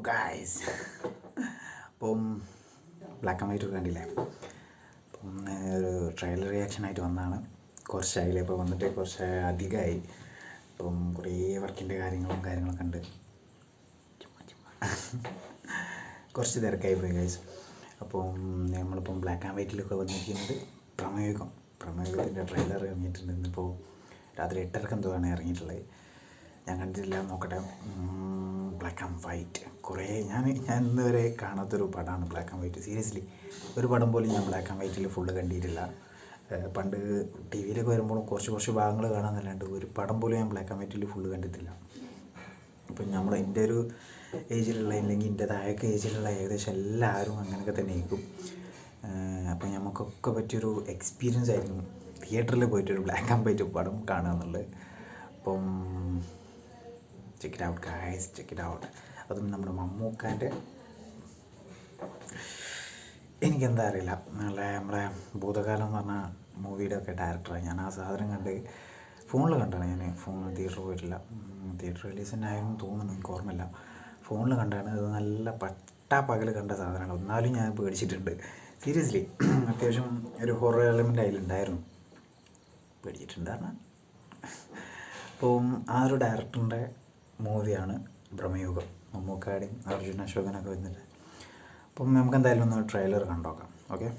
Guys, അപ്പം black and white കണ്ടില്ലേ? അപ്പം ഒരു ട്രെയിലർ റിയാക്ഷനായിട്ട് വന്നതാണ്. കുറച്ചായില്ലേ ഇപ്പോൾ വന്നിട്ട്, കുറച്ച് അധികമായി. അപ്പം കുറേ വർക്കിൻ്റെ കാര്യങ്ങളൊക്കെ ഉണ്ട്. കുറച്ച് തിരക്കായി പോയി ഗൈസ്. അപ്പം നമ്മളിപ്പം ബ്ലാക്ക് ആൻഡ് വൈറ്റിലൊക്കെ വന്നിരിക്കുന്നത് പ്രമേയത്തിൻ്റെ ട്രെയിലർ ഇറങ്ങിയിട്ടുണ്ട്. ഇന്നിപ്പോൾ രാത്രി 8:30 എന്തോയാണ് ഇറങ്ങിയിട്ടുള്ളത്. ഞാൻ കണ്ടിട്ടില്ല, നോക്കട്ടെ. ബ്ലാക്ക് ആൻഡ് വൈറ്റ് ഞാൻ ഇന്ന് വരെ കാണാത്തൊരു പടമാണ് ബ്ലാക്ക് ആൻഡ് വൈറ്റ്. സീരിയസ്ലി ഒരു പടം പോലും ഞാൻ ബ്ലാക്ക് ആൻഡ് വൈറ്റിൽ ഫുള്ള് കണ്ടിട്ടില്ല. പണ്ട് ടി വിയിലൊക്കെ വരുമ്പോഴും കുറച്ച് ഭാഗങ്ങൾ കാണാമെന്നല്ലാണ്ട് ഒരു പടം പോലും ഞാൻ ബ്ലാക്ക് ആൻഡ് വൈറ്റിൽ ഫുള്ള് കണ്ടിട്ടില്ല. ഇപ്പം എൻ്റെ ഒരു ഏജിലുള്ള, അല്ലെങ്കിൽ എൻ്റെ താഴേക്ക് ഏജിലുള്ള ഏകദേശം എല്ലാവരും അങ്ങനെയൊക്കെ തന്നെ ആയിരിക്കും. അപ്പം നമുക്കൊക്കെ പറ്റിയൊരു എക്സ്പീരിയൻസ് ആയിരുന്നു തിയേറ്ററിൽ പോയിട്ടൊരു ബ്ലാക്ക് ആൻഡ് വൈറ്റ് പടം കാണുക എന്നുള്ളത്. അപ്പം check it out guys, check it out. അതും നമ്മുടെ മമ്മൂക്കാൻ്റെ, എനിക്കെന്താ അറിയില്ല, നമ്മളെ ഭൂതകാലം എന്ന് പറഞ്ഞ മൂവിയുടെ ഒക്കെ ഡയറക്ടറാണ്. ഞാൻ ആ സാധനം ഫോണിൽ കണ്ടാണ്. ഞാൻ തിയേറ്ററിൽ പോയിട്ടില്ല. തിയേറ്റർ റിലീസിനായിരുന്നു തോന്നുന്നു, എനിക്ക് ഓർമ്മയില്ല. ഫോണിൽ കണ്ടാണ്. അത് നല്ല പകൽ കണ്ട സാധനമാണ്. എന്നാലും ഞാൻ പേടിച്ചിട്ടുണ്ട് സീരിയസ്ലി. അത്യാവശ്യം ഒരു ഹൊറർ എലമെൻ്റ് അതിലുണ്ടായിരുന്നു. പേടിച്ചിട്ടുണ്ടായിരുന്നു. അപ്പം ആ ഒരു ഡയറക്ടറിൻ്റെ മൂവിയാണ് ബ്രഹ്മയുഗം. മമ്മൂക്കാടിയും അർജുൻ അശോകനൊക്കെ വന്നിട്ട്. അപ്പം നമുക്ക് എന്തായാലും ഒന്ന് ട്രെയിലർ കണ്ടോക്കാം. ഓക്കെ,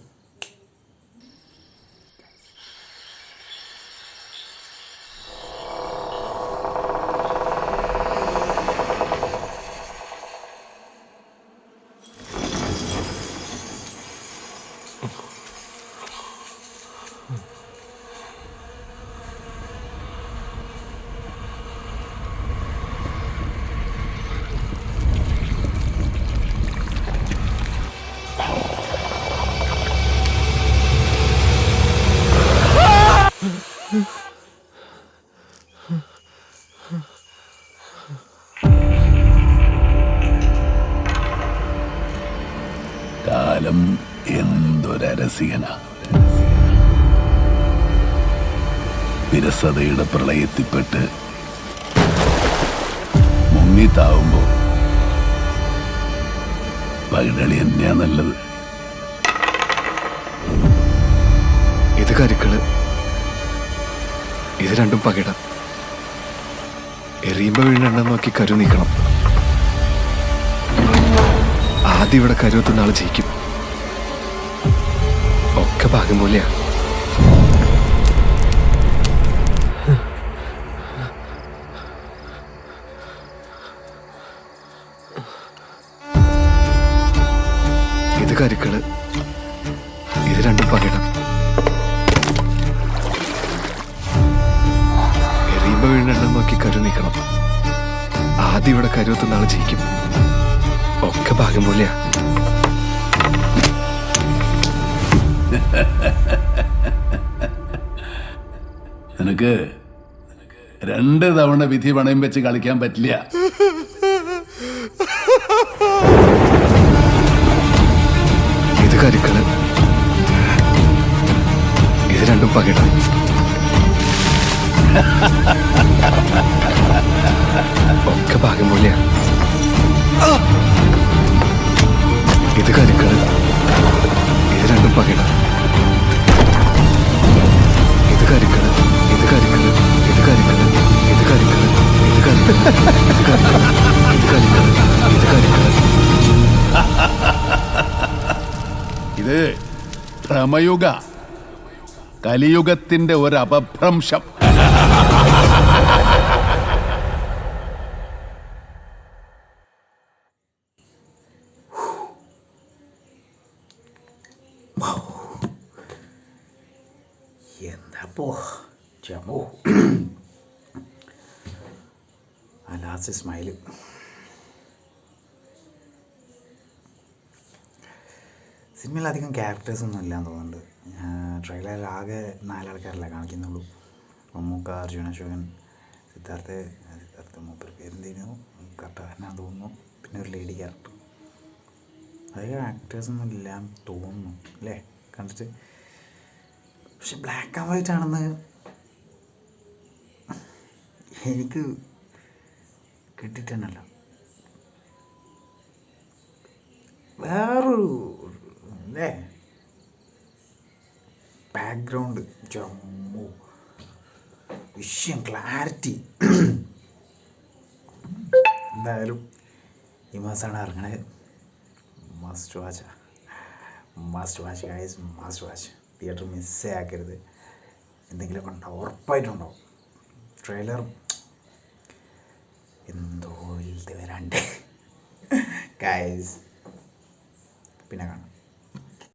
കാലം എന്തൊരരസികന. വിരസതയുടെ പ്രളയത്തിൽപ്പെട്ട് മുങ്ങിത്താവുമ്പോ പകിടളി തന്നെയാ നല്ലത്. ഇത് കരുക്കള്, ഇത് രണ്ടും പകിട. എറിയുമ്പോ വീണെണ്ണം നോക്കി കരു നീക്കണം. ആദ്യം ഇവിടെ കരുവത്തുന്ന ആള് ജയിക്കും. ഒക്കെ ഭാഗ്യം പോലെയാ. ഇത് കരുക്കള്, ഇത് രണ്ടും പകിട. എറിയുമ്പോ വീണെണ്ണം നോക്കി കരു നീക്കണം. ആദ്യം ഇവിടെ കരുവത്തുന്ന ആള് ജയിക്കും. ഒക്കെ ഭാഗ്യം പോലെയാ. നിനക്ക് 2 തവണ വിധി പണയം വെച്ച് കളിക്കാൻ പറ്റില്ല. ഇത് കരുക്കള്, ഇത് രണ്ടും പകിട. ഒക്കെ ഭാഗ്യം പോലെയാ. ഇത് കരുക്കള്, ഇത് രണ്ടും പകിട. ഇത് കരുക്കള്, ഇത് കരുക്കള്, ഇത് കരുക്കള്, ഇത് കരുക്കള്, ഇത് കരുക്കള്, ഇത് കരുക്കള്, ഇത് കരുക്കള്, ഇത് കരുക്കള്. ഇത് ഭ്രമയുഗ, കലിയുഗത്തിന്റെ ഒരു അപഭ്രംശം. എന്താപ്പോ ചമോ ആ ലാസ്റ്റ് സ്മൈല്. സിനിമയിൽ അധികം ക്യാരക്ടേഴ്സൊന്നും ഇല്ലാന്ന് തോന്നുന്നുണ്ട്. ട്രെയിലറിൽ ആകെ 4 ആൾക്കാരല്ലേ കാണിക്കുന്നുള്ളൂ. മമ്മൂക്ക, അർജുൻ അശോകൻ, സിദ്ധാർത്ഥ മൂപ്പർ പേരെന്തേനു കറക്റ്റാണെന്ന് തോന്നുന്നു. പിന്നെ ഒരു ലേഡി ക്യാരക്ടർ. അധികം ആക്ടേഴ്സൊന്നും ഇല്ലാന്ന് തോന്നുന്നു അല്ലേ കണ്ടിട്ട്. പക്ഷെ ബ്ലാക്ക് ആൻഡ് വൈറ്റ് ആണെന്ന് എനിക്ക് കിട്ടിയിട്ടല്ല. വേറൊരു അല്ലേ ബാക്ക്ഗ്രൗണ്ട് ജമ്മു വിഷയം ക്ലാരിറ്റി. എന്തായാലും ഈ മാസമാണ് ഇറങ്ങണത്. Must watch guys, must watch. Theatre മിസ്സേ ആക്കരുത്. എന്തെങ്കിലുമൊക്കെ ഉണ്ടാവും, ഉറപ്പായിട്ടുണ്ടാവും. ട്രെയിലർ എന്തോ വലുത് വരാണ്ട് ഗൈസ്. പിന്നെ കാണാം.